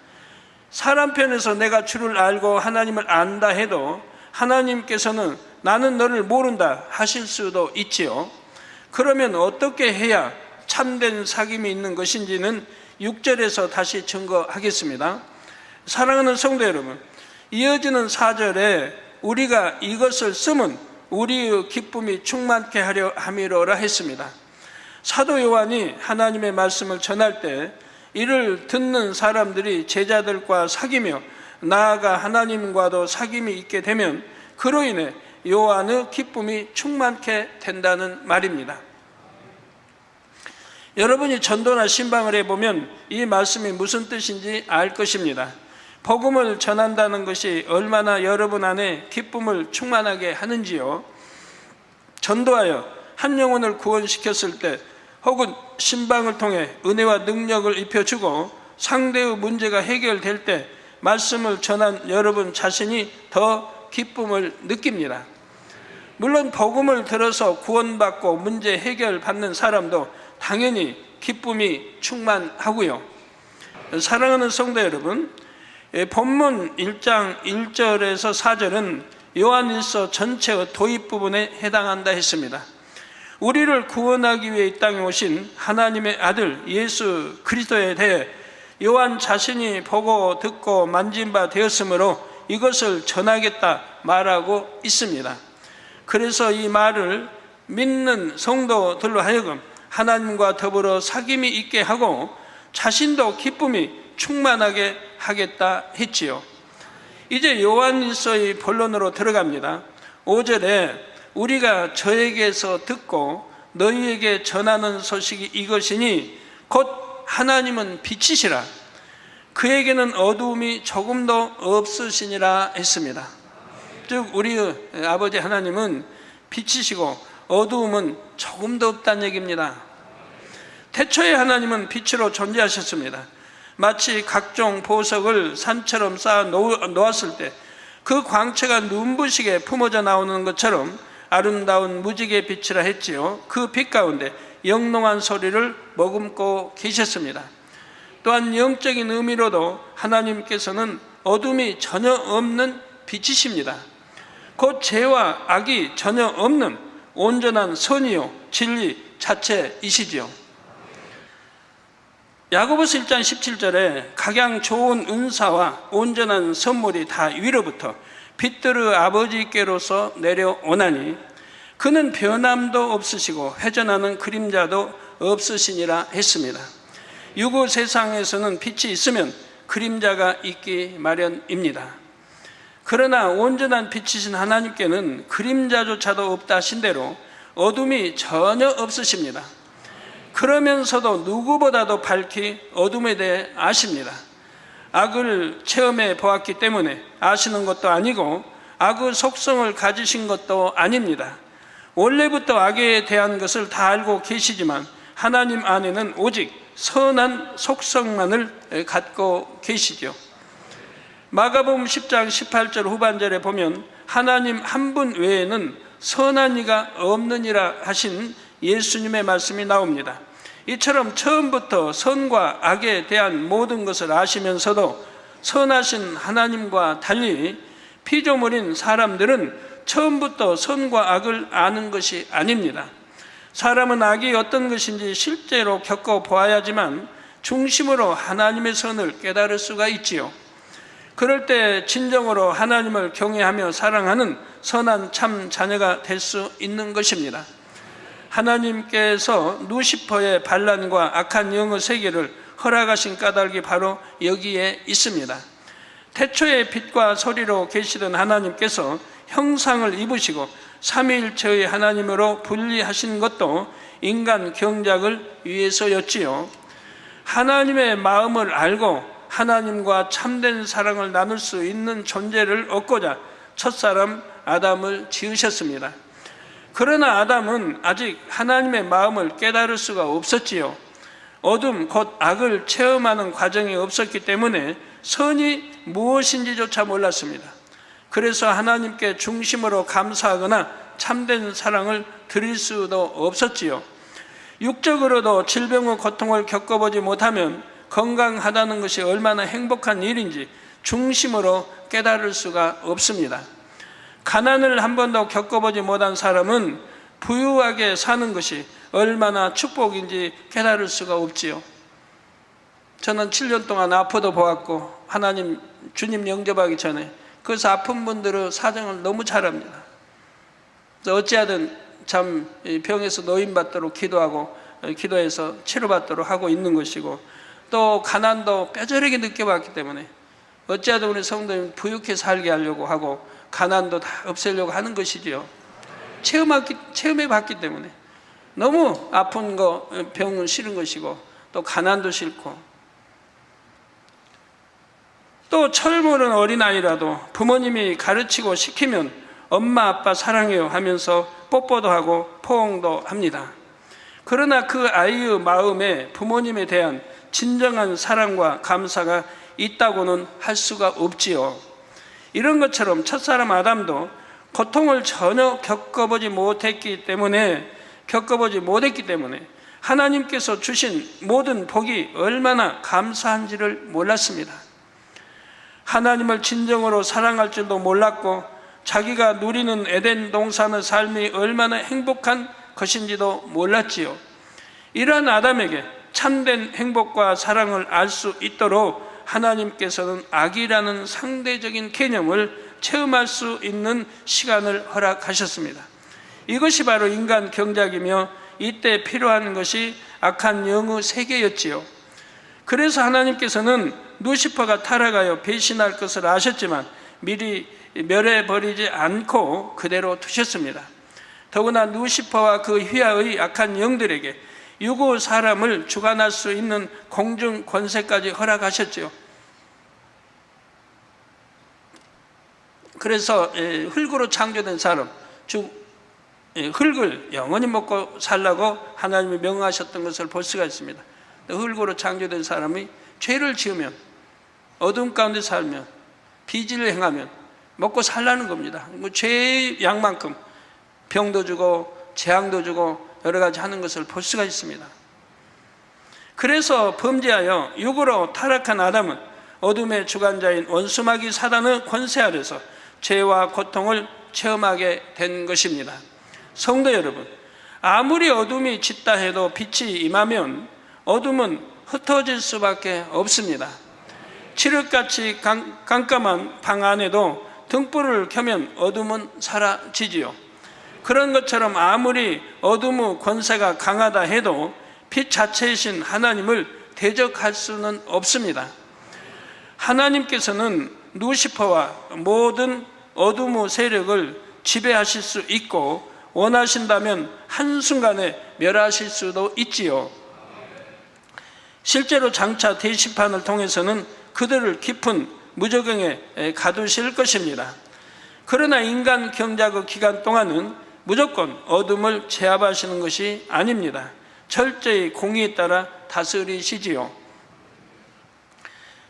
사람 편에서 내가 주를 알고 하나님을 안다 해도 하나님께서는 나는 너를 모른다 하실 수도 있지요. 그러면 어떻게 해야 참된 사귐이 있는 것인지는 6절에서 다시 증거하겠습니다. 사랑하는 성도 여러분, 이어지는 4절에 우리가 이것을 쓰면 우리의 기쁨이 충만케 하려 함이로라 했습니다. 사도 요한이 하나님의 말씀을 전할 때 이를 듣는 사람들이 제자들과 사귀며 나아가 하나님과도 사귐이 있게 되면 그로 인해 요한의 기쁨이 충만케 된다는 말입니다. 여러분이 전도나 신방을 해보면 이 말씀이 무슨 뜻인지 알 것입니다. 복음을 전한다는 것이 얼마나 여러분 안에 기쁨을 충만하게 하는지요. 전도하여 한 영혼을 구원시켰을 때 혹은 신방을 통해 은혜와 능력을 입혀주고 상대의 문제가 해결될 때 말씀을 전한 여러분 자신이 더 기쁨을 느낍니다. 물론 복음을 들어서 구원받고 문제 해결받는 사람도 당연히 기쁨이 충만하고요. 사랑하는 성도 여러분, 본문 1장 1절에서 4절은 요한일서 전체의 도입 부분에 해당한다 했습니다. 우리를 구원하기 위해 이 땅에 오신 하나님의 아들 예수 그리스도에 대해 요한 자신이 보고 듣고 만진 바 되었으므로 이것을 전하겠다 말하고 있습니다. 그래서 이 말을 믿는 성도들로 하여금 하나님과 더불어 사귐이 있게 하고 자신도 기쁨이 충만하게 하겠다 했지요. 이제 요한일서의 본론으로 들어갑니다. 5절에 우리가 저에게서 듣고 너희에게 전하는 소식이 이것이니 곧 하나님은 빛이시라 그에게는 어두움이 조금도 없으시니라 했습니다. 즉 우리의 아버지 하나님은 빛이시고 어두움은 조금도 없다는 얘기입니다. 태초에 하나님은 빛으로 존재하셨습니다. 마치 각종 보석을 산처럼 쌓아 놓았을 때 그 광채가 눈부시게 품어져 나오는 것처럼 아름다운 무지개 빛이라 했지요. 그 빛 가운데 영롱한 소리를 머금고 계셨습니다. 또한 영적인 의미로도 하나님께서는 어둠이 전혀 없는 빛이십니다. 곧 죄와 악이 전혀 없는 온전한 선이요 진리 자체이시지요. 야고보서 1장 17절에 각양 좋은 은사와 온전한 선물이 다 위로부터 빛들의 아버지께로서 내려오나니 그는 변함도 없으시고 회전하는 그림자도 없으시니라 했습니다. 유고 세상에서는 빛이 있으면 그림자가 있기 마련입니다. 그러나 온전한 빛이신 하나님께는 그림자조차도 없다 하신 대로 어둠이 전혀 없으십니다. 그러면서도 누구보다도 밝히 어둠에 대해 아십니다. 악을 체험해 보았기 때문에 아시는 것도 아니고 악의 속성을 가지신 것도 아닙니다. 원래부터 악에 대한 것을 다 알고 계시지만 하나님 안에는 오직 선한 속성만을 갖고 계시죠. 마가복음 10장 18절 후반절에 보면 하나님 한 분 외에는 선한 이가 없느니라 하신 예수님의 말씀이 나옵니다. 이처럼 처음부터 선과 악에 대한 모든 것을 아시면서도 선하신 하나님과 달리 피조물인 사람들은 처음부터 선과 악을 아는 것이 아닙니다. 사람은 악이 어떤 것인지 실제로 겪어보아야지만 중심으로 하나님의 선을 깨달을 수가 있지요. 그럴 때 진정으로 하나님을 경외하며 사랑하는 선한 참 자녀가 될 수 있는 것입니다. 하나님께서 루시퍼의 반란과 악한 영의 세계를 허락하신 까닭이 바로 여기에 있습니다. 태초의 빛과 소리로 계시던 하나님께서 형상을 입으시고 삼위일체의 하나님으로 분리하신 것도 인간 경작을 위해서였지요. 하나님의 마음을 알고 하나님과 참된 사랑을 나눌 수 있는 존재를 얻고자 첫사람 아담을 지으셨습니다. 그러나 아담은 아직 하나님의 마음을 깨달을 수가 없었지요. 어둠 곧 악을 체험하는 과정이 없었기 때문에 선이 무엇인지조차 몰랐습니다. 그래서 하나님께 중심으로 감사하거나 참된 사랑을 드릴 수도 없었지요. 육적으로도 질병의 고통을 겪어보지 못하면 건강하다는 것이 얼마나 행복한 일인지 중심으로 깨달을 수가 없습니다. 가난을 한 번도 겪어보지 못한 사람은 부유하게 사는 것이 얼마나 축복인지 깨달을 수가 없지요. 저는 7년 동안 아파도 보았고 하나님 주님 영접하기 전에 그래서 아픈 분들의 사정을 너무 잘 압니다. 어찌하든 참 병에서 노인받도록 기도하고 기도해서 치료받도록 하고 있는 것이고 또 가난도 뼈저리게 느껴봤기 때문에 어찌하든 우리 성도님 부유하게 살게 하려고 하고 가난도 다 없애려고 하는 것이지요. 체험해봤기 때문에 너무 아픈 거 병은 싫은 것이고 또 가난도 싫고 또 철모른 어린아이라도 부모님이 가르치고 시키면 엄마 아빠 사랑해요 하면서 뽀뽀도 하고 포옹도 합니다. 그러나 그 아이의 마음에 부모님에 대한 진정한 사랑과 감사가 있다고는 할 수가 없지요. 이런 것처럼 첫사람 아담도 고통을 전혀 겪어보지 못했기 때문에 하나님께서 주신 모든 복이 얼마나 감사한지를 몰랐습니다. 하나님을 진정으로 사랑할 줄도 몰랐고 자기가 누리는 에덴 동산의 삶이 얼마나 행복한 것인지도 몰랐지요. 이러한 아담에게 참된 행복과 사랑을 알 수 있도록 하나님께서는 악이라는 상대적인 개념을 체험할 수 있는 시간을 허락하셨습니다. 이것이 바로 인간 경작이며 이때 필요한 것이 악한 영의 세계였지요. 그래서 하나님께서는 루시퍼가 타락하여 배신할 것을 아셨지만 미리 멸해버리지 않고 그대로 두셨습니다. 더구나 루시퍼와 그 휘하의 악한 영들에게 유고 사람을 주관할 수 있는 공중 권세까지 허락하셨죠. 그래서 흙으로 창조된 사람, 즉 흙을 영원히 먹고 살라고 하나님이 명하셨던 것을 볼 수가 있습니다. 흙으로 창조된 사람이 죄를 지으면 어둠 가운데 살면 비질을 행하면 먹고 살라는 겁니다. 죄의 양만큼 병도 주고 재앙도 주고 여러 가지 하는 것을 볼 수가 있습니다. 그래서 범죄하여 육으로 타락한 아담은 어둠의 주관자인 원수마귀 사단의 권세 아래서 죄와 고통을 체험하게 된 것입니다. 성도 여러분, 아무리 어둠이 짙다 해도 빛이 임하면 어둠은 흩어질 수밖에 없습니다. 칠흑같이 깜깜한 방 안에도 등불을 켜면 어둠은 사라지지요. 그런 것처럼 아무리 어둠의 권세가 강하다 해도 빛 자체이신 하나님을 대적할 수는 없습니다. 하나님께서는 루시퍼와 모든 어둠의 세력을 지배하실 수 있고 원하신다면 한순간에 멸하실 수도 있지요. 실제로 장차 대심판을 통해서는 그들을 깊은 무저경에 가두실 것입니다. 그러나 인간 경작의 기간 동안은 무조건 어둠을 제압하시는 것이 아닙니다. 철저히 공의에 따라 다스리시지요.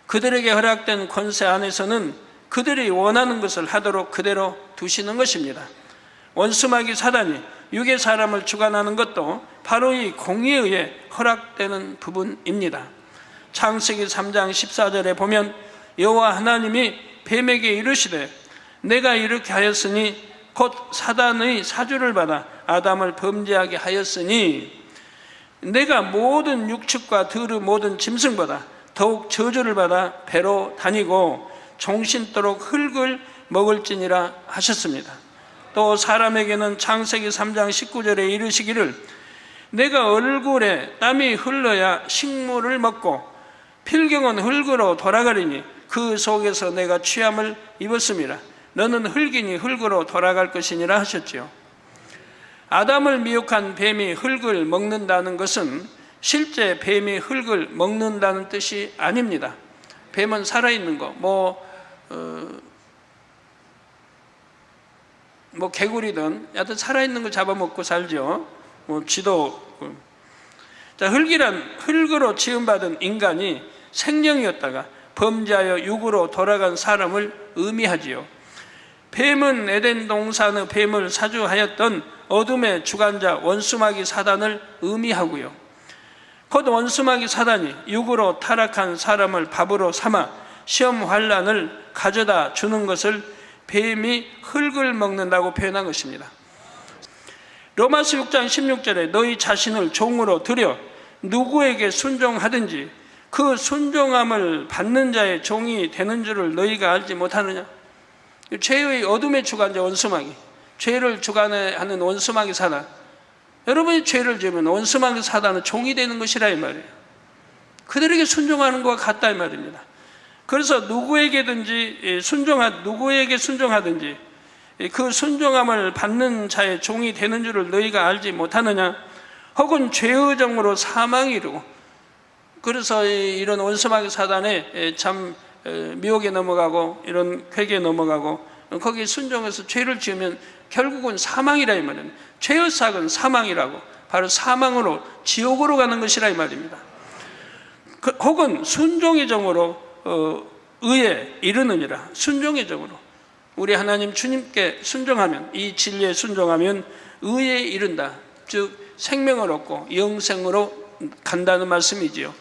그들에게 허락된 권세 안에서는 그들이 원하는 것을 하도록 그대로 두시는 것입니다. 원수마귀 사단이 육의 사람을 주관하는 것도 바로 이 공의에 의해 허락되는 부분입니다. 창세기 3장 14절에 보면 여호와 하나님이 뱀에게 이르시되 내가 이렇게 하였으니 곧 사단의 사주를 받아 아담을 범죄하게 하였으니 내가 모든 육축과 들의 모든 짐승보다 더욱 저주를 받아 배로 다니고 종신토록 흙을 먹을지니라 하셨습니다. 또 사람에게는 창세기 3장 19절에 이르시기를 내가 얼굴에 땀이 흘러야 식물을 먹고 필경은 흙으로 돌아가리니 그 속에서 내가 취함을 입었습니다. 너는 흙이니 흙으로 돌아갈 것이니라 하셨지요. 아담을 미혹한 뱀이 흙을 먹는다는 것은 실제 뱀이 흙을 먹는다는 뜻이 아닙니다. 뱀은 살아있는 거, 개구리든 여하튼 살아있는 거 잡아먹고 살죠. 쥐도. 자, 흙이란 흙으로 지음받은 인간이 생명이었다가 범죄하여 육으로 돌아간 사람을 의미하지요. 뱀은 에덴 동산의 뱀을 사주하였던 어둠의 주관자 원수마귀 사단을 의미하고요. 곧 원수마귀 사단이 육으로 타락한 사람을 밥으로 삼아 시험 환난을 가져다 주는 것을 뱀이 흙을 먹는다고 표현한 것입니다. 로마서 6장 16절에 너희 자신을 종으로 들여 누구에게 순종하든지 그 순종함을 받는 자의 종이 되는 줄을 너희가 알지 못하느냐. 죄의 어둠의 주관자 원수마귀, 죄를 주관하는 원수마귀 사단, 여러분이 죄를 지으면 원수마귀 사단은 종이 되는 것이라 이 말이에요. 그들에게 순종하는 것과 같다 이 말입니다. 그래서 누구에게 순종하든지 그 순종함을 받는 자의 종이 되는 줄을 너희가 알지 못하느냐. 혹은 죄의 정으로 사망이 이르고, 그래서 이런 원수마귀 사단에 참 미혹에 넘어가고 이런 쾌기에 넘어가고 거기에 순종해서 죄를 지으면 결국은 사망이라 이 말입니다. 죄의 삭은 사망이라고, 바로 사망으로 지옥으로 가는 것이라 이 말입니다. 혹은 순종의 정으로 의에 이르느니라. 순종의 정으로 우리 하나님 주님께 순종하면, 이 진리에 순종하면 의에 이른다. 즉 생명을 얻고 영생으로 간다는 말씀이지요.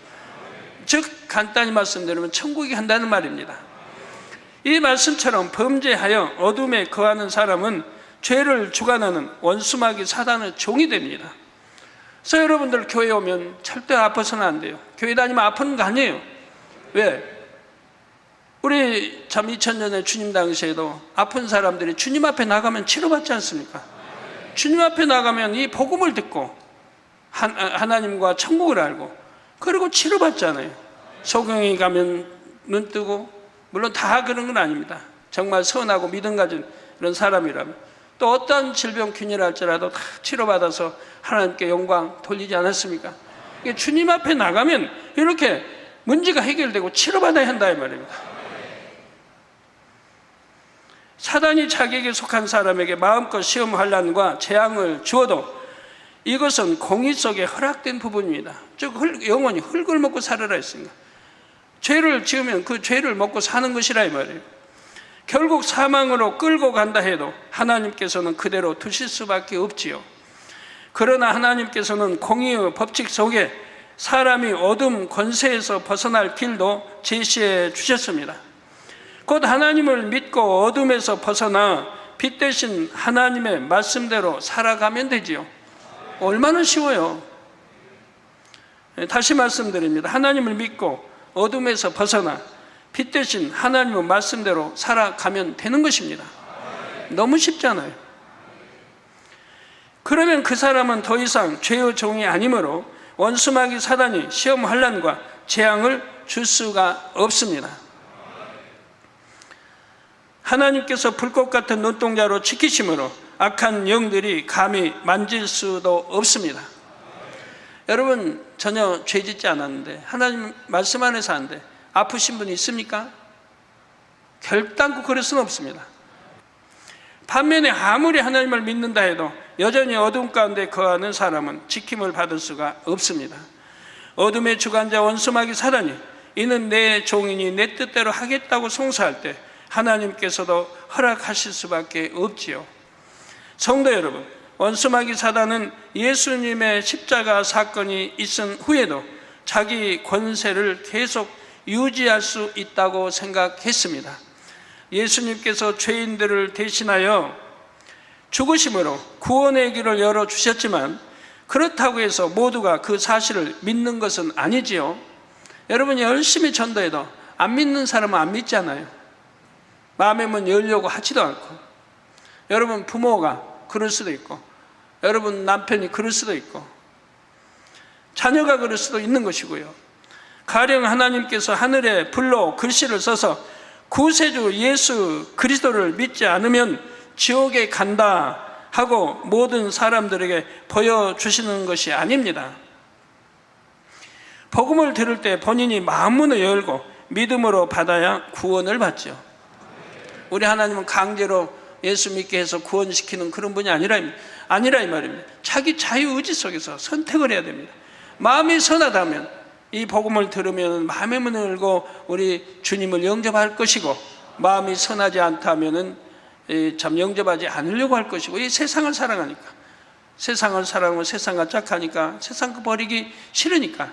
즉 간단히 말씀드리면 천국에 간다는 말입니다. 이 말씀처럼 범죄하여 어둠에 거하는 사람은 죄를 주관하는 원수마귀 사단의 종이 됩니다. 그래서 여러분들 교회 오면 절대 아파서는 안 돼요. 교회 다니면 아프는 거 아니에요. 왜? 우리 참 2000년에 주님 당시에도 아픈 사람들이 주님 앞에 나가면 치료받지 않습니까? 주님 앞에 나가면 이 복음을 듣고 하나님과 천국을 알고 그리고 치료받잖아요. 소경이 가면 눈 뜨고, 물론 다 그런 건 아닙니다. 정말 선하고 믿음 가진 이런 사람이라면 또 어떤 질병 균열 할지라도 다 치료받아서 하나님께 영광 돌리지 않았습니까? 주님 앞에 나가면 이렇게 문제가 해결되고 치료받아야 한다 이 말입니다. 사단이 자기에게 속한 사람에게 마음껏 시험 환난과 재앙을 주어도 이것은 공의 속에 허락된 부분입니다. 즉 영원히 흙을 먹고 살아라 했습니다. 죄를 지으면 그 죄를 먹고 사는 것이라 이 말이에요. 결국 사망으로 끌고 간다 해도 하나님께서는 그대로 두실 수밖에 없지요. 그러나 하나님께서는 공의의 법칙 속에 사람이 어둠 권세에서 벗어날 길도 제시해 주셨습니다. 곧 하나님을 믿고 어둠에서 벗어나 빛 대신 하나님의 말씀대로 살아가면 되지요. 얼마나 쉬워요. 다시 말씀드립니다. 하나님을 믿고 어둠에서 벗어나 빛 대신 하나님의 말씀대로 살아가면 되는 것입니다. 너무 쉽잖아요. 그러면 그 사람은 더 이상 죄의 종이 아니므로 원수마귀 사단이 시험 환난과 재앙을 줄 수가 없습니다. 하나님께서 불꽃 같은 눈동자로 지키심으로 악한 영들이 감히 만질 수도 없습니다. 여러분, 전혀 죄 짓지 않았는데 하나님 말씀 안에 사는데 아프신 분이 있습니까? 결단코 그럴 수는 없습니다. 반면에 아무리 하나님을 믿는다 해도 여전히 어둠 가운데 거하는 사람은 지킴을 받을 수가 없습니다. 어둠의 주관자 원수마귀 사단이 이는 내 종이니 내 뜻대로 하겠다고 송사할 때 하나님께서도 허락하실 수밖에 없지요. 성도 여러분, 원수마귀 사단은 예수님의 십자가 사건이 있은 후에도 자기 권세를 계속 유지할 수 있다고 생각했습니다. 예수님께서 죄인들을 대신하여 죽으심으로 구원의 길을 열어주셨지만 그렇다고 해서 모두가 그 사실을 믿는 것은 아니지요. 여러분이 열심히 전도해도 안 믿는 사람은 안 믿잖아요. 마음의 문 열려고 하지도 않고, 여러분 부모가 그럴 수도 있고, 여러분 남편이 그럴 수도 있고, 자녀가 그럴 수도 있는 것이고요. 가령 하나님께서 하늘에 불로 글씨를 써서 구세주 예수 그리스도를 믿지 않으면 지옥에 간다 하고 모든 사람들에게 보여주시는 것이 아닙니다. 복음을 들을 때 본인이 마음문을 열고 믿음으로 받아야 구원을 받죠. 우리 하나님은 강제로 예수 믿게 해서 구원시키는 그런 분이 아니라 이 말입니다. 자기 자유의지 속에서 선택을 해야 됩니다. 마음이 선하다면 이 복음을 들으면 마음의 문을 열고 우리 주님을 영접할 것이고, 마음이 선하지 않다면 참 영접하지 않으려고 할 것이고, 이 세상을 사랑하니까, 세상을 사랑하면 세상과 짝하니까 세상 버리기 싫으니까.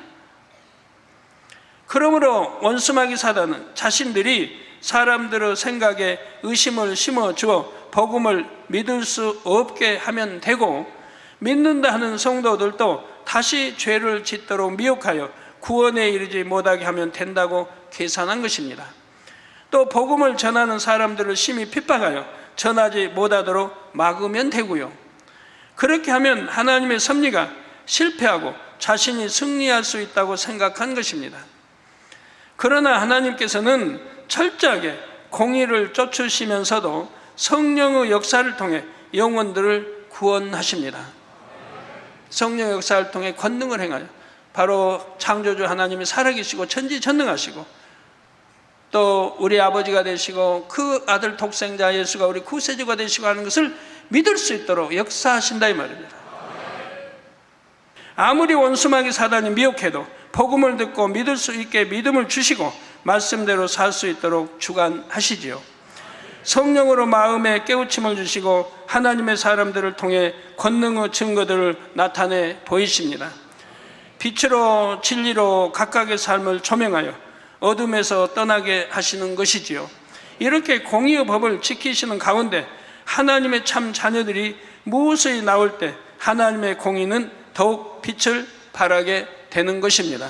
그러므로 원수마귀 사단은 자신들이 사람들의 생각에 의심을 심어주어 복음을 믿을 수 없게 하면 되고, 믿는다 하는 성도들도 다시 죄를 짓도록 미혹하여 구원에 이르지 못하게 하면 된다고 계산한 것입니다. 또 복음을 전하는 사람들을 심히 핍박하여 전하지 못하도록 막으면 되고요. 그렇게 하면 하나님의 섭리가 실패하고 자신이 승리할 수 있다고 생각한 것입니다. 그러나 하나님께서는 철저하게 공의를 쫓으시면서도 성령의 역사를 통해 영혼들을 구원하십니다. 성령의 역사를 통해 권능을 행하여 바로 창조주 하나님이 살아계시고 천지전능하시고 또 우리 아버지가 되시고 그 아들 독생자 예수가 우리 구세주가 되시고 하는 것을 믿을 수 있도록 역사하신다 이 말입니다. 아무리 원수마귀 사단이 미혹해도 복음을 듣고 믿을 수 있게 믿음을 주시고 말씀대로 살 수 있도록 주관하시지요. 성령으로 마음에 깨우침을 주시고 하나님의 사람들을 통해 권능의 증거들을 나타내 보이십니다. 빛으로 진리로 각각의 삶을 조명하여 어둠에서 떠나게 하시는 것이지요. 이렇게 공의의 법을 지키시는 가운데 하나님의 참 자녀들이 무엇이 나올 때 하나님의 공의는 더욱 빛을 발하게 되는 것입니다.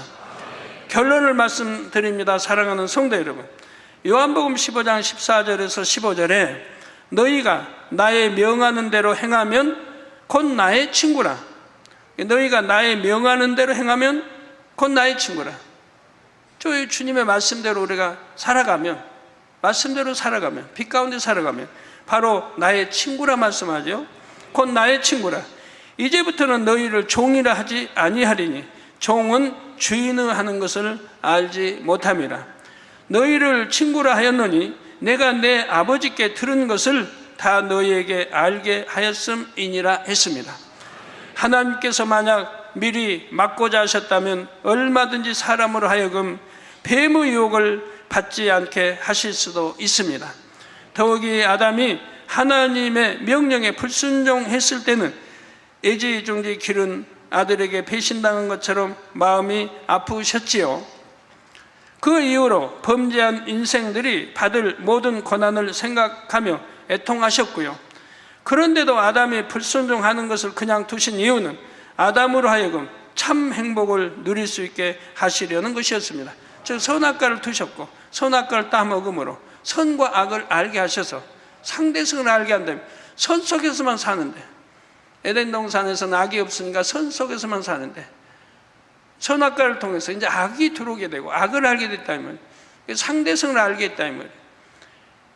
결론을 말씀드립니다. 사랑하는 성도 여러분, 요한복음 15장 14절에서 15절에 너희가 나의 명하는 대로 행하면 곧 나의 친구라. 너희가 나의 명하는 대로 행하면 곧 나의 친구라. 저희 주님의 말씀대로 우리가 살아가면, 말씀대로 살아가면, 빛 가운데 살아가면 바로 나의 친구라 말씀하죠. 곧 나의 친구라. 이제부터는 너희를 종이라 하지 아니하리니 종은 주인의 하는 것을 알지 못함이라. 너희를 친구라 하였노니 내가 내 아버지께 들은 것을 다 너희에게 알게 하였음이니라 했습니다. 하나님께서 만약 미리 막고자 하셨다면 얼마든지 사람으로 하여금 뱀의 유혹을 받지 않게 하실 수도 있습니다. 더욱이 아담이 하나님의 명령에 불순종했을 때는 애지중지 기른 아들에게 배신당한 것처럼 마음이 아프셨지요. 그 이후로 범죄한 인생들이 받을 모든 고난을 생각하며 애통하셨고요. 그런데도 아담이 불순종하는 것을 그냥 두신 이유는 아담으로 하여금 참 행복을 누릴 수 있게 하시려는 것이었습니다. 즉 선악과를 두셨고 선악과를 따먹음으로 선과 악을 알게 하셔서 상대성을 알게 한다면 선 속에서만 사는데, 에덴 동산에서는 악이 없으니까 선 속에서만 사는데 선악과를 통해서 이제 악이 들어오게 되고 악을 알게 됐다면 상대성을 알게 됐다면,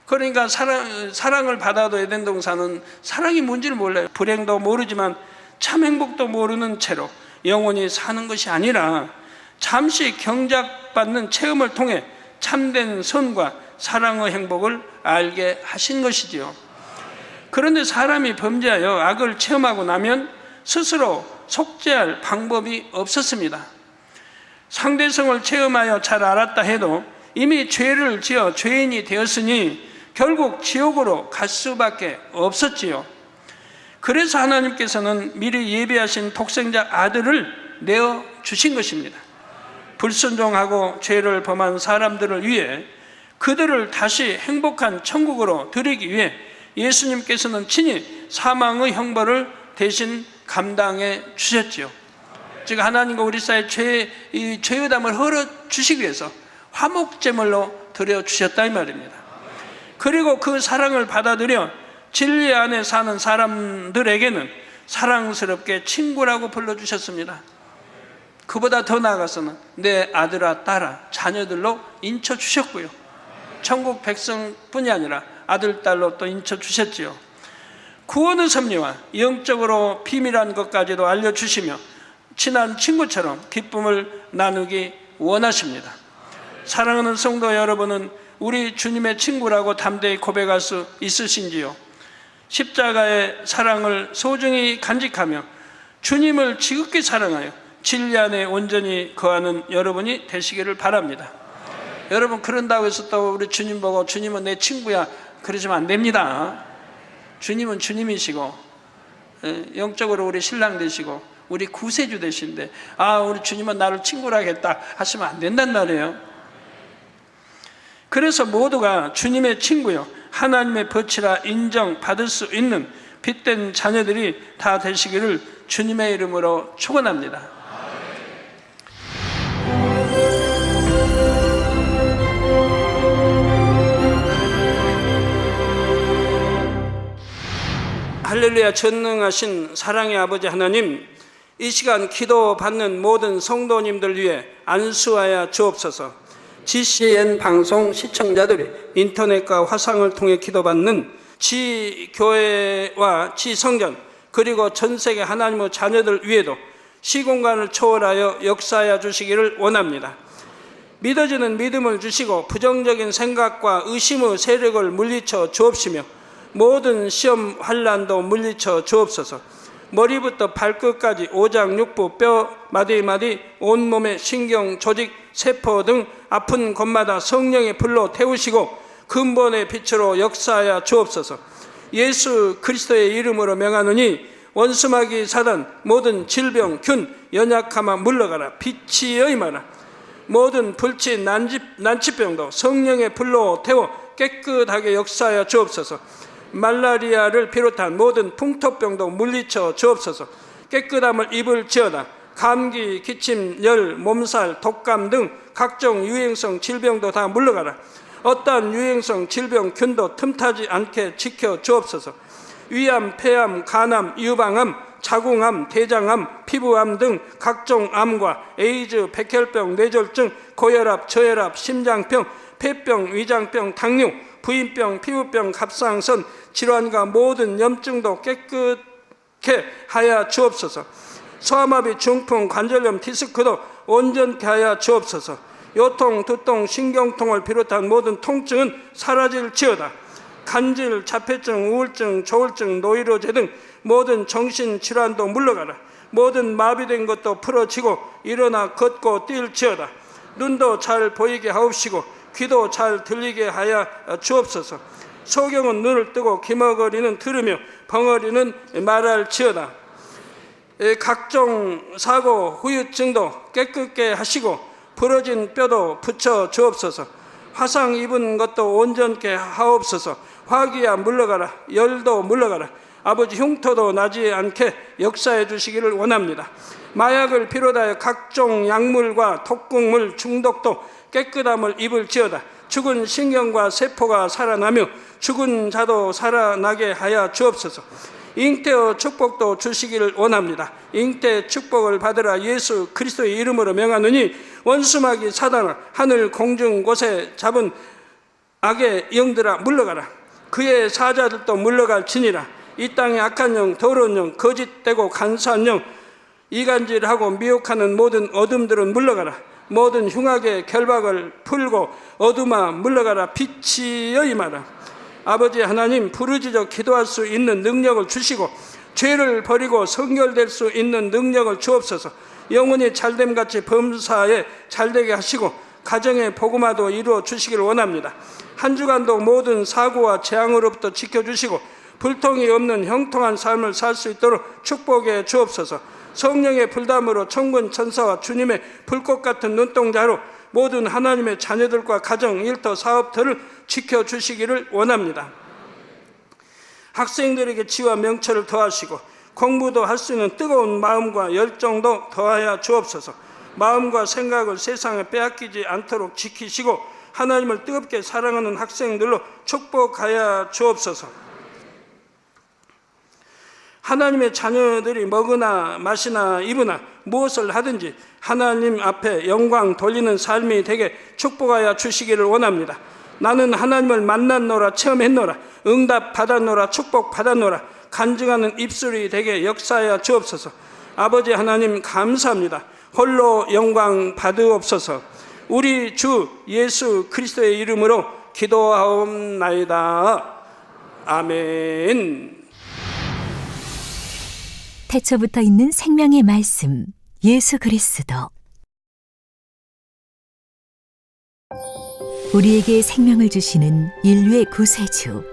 그러니까 사랑을 받아도 에덴 동산은 사랑이 뭔지를 몰라요. 불행도 모르지만 참 행복도 모르는 채로 영원히 사는 것이 아니라 잠시 경작받는 체험을 통해 참된 선과 사랑의 행복을 알게 하신 것이지요. 그런데 사람이 범죄하여 악을 체험하고 나면 스스로 속죄할 방법이 없었습니다. 상대성을 체험하여 잘 알았다 해도 이미 죄를 지어 죄인이 되었으니 결국 지옥으로 갈 수밖에 없었지요. 그래서 하나님께서는 미리 예비하신 독생자 아들을 내어 주신 것입니다. 불순종하고 죄를 범한 사람들을 위해 그들을 다시 행복한 천국으로 들이기 위해 예수님께서는 친히 사망의 형벌을 대신 감당해 주셨지요. 즉 하나님과 우리 사이의 죄의담을 헐어 주시기 위해서 화목제물로 드려 주셨다 이 말입니다. 그리고 그 사랑을 받아들여 진리 안에 사는 사람들에게는 사랑스럽게 친구라고 불러주셨습니다. 그보다 더 나아가서는 내 아들아 딸아 자녀들로 인쳐주셨고요, 천국 백성뿐이 아니라 아들 딸로 또 인쳐주셨지요. 구원의 섭리와 영적으로 비밀한 것까지도 알려주시며 친한 친구처럼 기쁨을 나누기 원하십니다. 사랑하는 성도 여러분은 우리 주님의 친구라고 담대히 고백할 수 있으신지요? 십자가의 사랑을 소중히 간직하며 주님을 지극히 사랑하여 진리 안에 온전히 거하는 여러분이 되시기를 바랍니다. 여러분, 그런다고 해서 또 우리 주님 보고 주님은 내 친구야 그러시면 안 됩니다. 주님은 주님이시고 영적으로 우리 신랑 되시고 우리 구세주 되신데 우리 주님은 나를 친구라 하겠다 하시면 안 된단 말이에요. 그래서 모두가 주님의 친구요 하나님의 벗이라 인정받을 수 있는 빛된 자녀들이 다 되시기를 주님의 이름으로 축원합니다. 할렐루야. 전능하신 사랑의 아버지 하나님, 이 시간 기도받는 모든 성도님들 위해 안수하여 주옵소서. GCN 방송 시청자들이 인터넷과 화상을 통해 기도받는 지교회와 지성전 그리고 전세계 하나님의 자녀들 위에도 시공간을 초월하여 역사하여 주시기를 원합니다. 믿어지는 믿음을 주시고 부정적인 생각과 의심의 세력을 물리쳐 주옵시며 모든 시험 환난도 물리쳐 주옵소서. 머리부터 발끝까지 오장육부 뼈 마디마디 온몸의 신경 조직 세포 등 아픈 곳마다 성령의 불로 태우시고 근본의 빛으로 역사하여 주옵소서. 예수 그리스도의 이름으로 명하노니 원수마귀 사단 모든 질병 균 연약함아 물러가라. 빛이 임하라. 모든 불치 난치병도 성령의 불로 태워 깨끗하게 역사하여 주옵소서. 말라리아를 비롯한 모든 풍토병도 물리쳐 주옵소서. 깨끗함을 입을지어다. 감기, 기침, 열, 몸살, 독감 등 각종 유행성 질병도 다 물러가라. 어떠한 유행성 질병 균도 틈타지 않게 지켜 주옵소서. 위암, 폐암, 간암, 유방암, 자궁암, 대장암, 피부암 등 각종 암과 에이즈, 백혈병, 뇌졸중, 고혈압, 저혈압, 심장병, 폐병, 위장병, 당뇨, 부인병, 피부병, 갑상선 질환과 모든 염증도 깨끗게 하여 주옵소서. 소아마비, 중풍, 관절염, 디스크도 온전케 하여 주옵소서. 요통, 두통, 신경통을 비롯한 모든 통증은 사라질지어다. 간질, 자폐증, 우울증, 조울증, 노이로제 등 모든 정신질환도 물러가라. 모든 마비된 것도 풀어지고 일어나 걷고 뛸지어다. 눈도 잘 보이게 하옵시고 귀도 잘 들리게 하여 주옵소서. 소경은 눈을 뜨고 기머거리는 들으며 벙어리는 말할지어다. 각종 사고 후유증도 깨끗게 하시고 부러진 뼈도 붙여 주옵소서. 화상 입은 것도 온전케 하옵소서. 화기야 물러가라. 열도 물러가라. 아버지 흉터도 나지 않게 역사해 주시기를 원합니다. 마약을 비롯하여 각종 약물과 독극물 중독도 깨끗함을 입을지어다. 죽은 신경과 세포가 살아나며 죽은 자도 살아나게 하여 주옵소서. 잉태의 축복도 주시기를 원합니다. 잉태 축복을 받으라. 예수 그리스도의 이름으로 명하노니 원수마귀 사단아 하늘 공중 곳에 잡은 악의 영들아 물러가라. 그의 사자들도 물러갈지니라. 이 땅의 악한 영, 더러운 영, 거짓되고 간사한 영, 이간질하고 미혹하는 모든 어둠들은 물러가라. 모든 흉악의 결박을 풀고 어둠아 물러가라. 빛이여 임하라. 아버지 하나님, 부르짖어 기도할 수 있는 능력을 주시고 죄를 버리고 성결될 수 있는 능력을 주옵소서. 영혼이 잘됨같이 범사에 잘되게 하시고 가정의 복음화도 이루어 주시기를 원합니다. 한 주간도 모든 사고와 재앙으로부터 지켜주시고 불통이 없는 형통한 삶을 살 수 있도록 축복해 주옵소서. 성령의 불담으로 천군 천사와 주님의 불꽃 같은 눈동자로 모든 하나님의 자녀들과 가정, 일터, 사업터를 지켜주시기를 원합니다. 학생들에게 지혜와 명철을 더하시고 공부도 할 수 있는 뜨거운 마음과 열정도 더하여 주옵소서. 마음과 생각을 세상에 빼앗기지 않도록 지키시고 하나님을 뜨겁게 사랑하는 학생들로 축복하여 주옵소서. 하나님의 자녀들이 먹으나 마시나 입으나 무엇을 하든지 하나님 앞에 영광 돌리는 삶이 되게 축복하여 주시기를 원합니다. 나는 하나님을 만났노라, 체험했노라, 응답 받았노라, 축복 받았노라, 간증하는 입술이 되게 역사하여 주옵소서. 아버지 하나님 감사합니다. 홀로 영광 받으옵소서. 우리 주 예수 그리스도의 이름으로 기도하옵나이다. 아멘. 태초부터 있는 생명의 말씀, 예수 그리스도. 우리에게 생명을 주시는 인류의 구세주,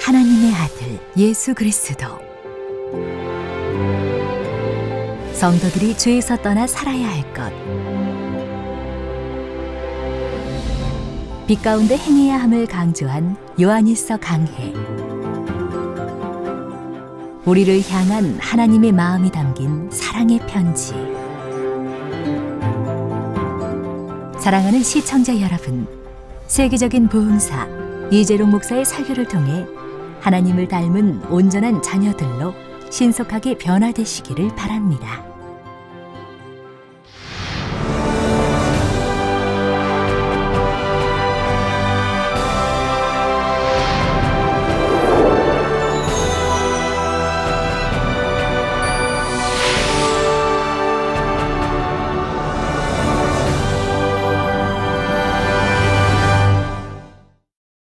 하나님의 아들 예수 그리스도. 성도들이 죄에서 떠나 살아야 할 것, 빛 가운데 행해야 함을 강조한 요한일서 강해. 우리를 향한 하나님의 마음이 담긴 사랑의 편지. 사랑하는 시청자 여러분, 세계적인 부흥사 이재록 목사의 설교를 통해 하나님을 닮은 온전한 자녀들로 신속하게 변화되시기를 바랍니다.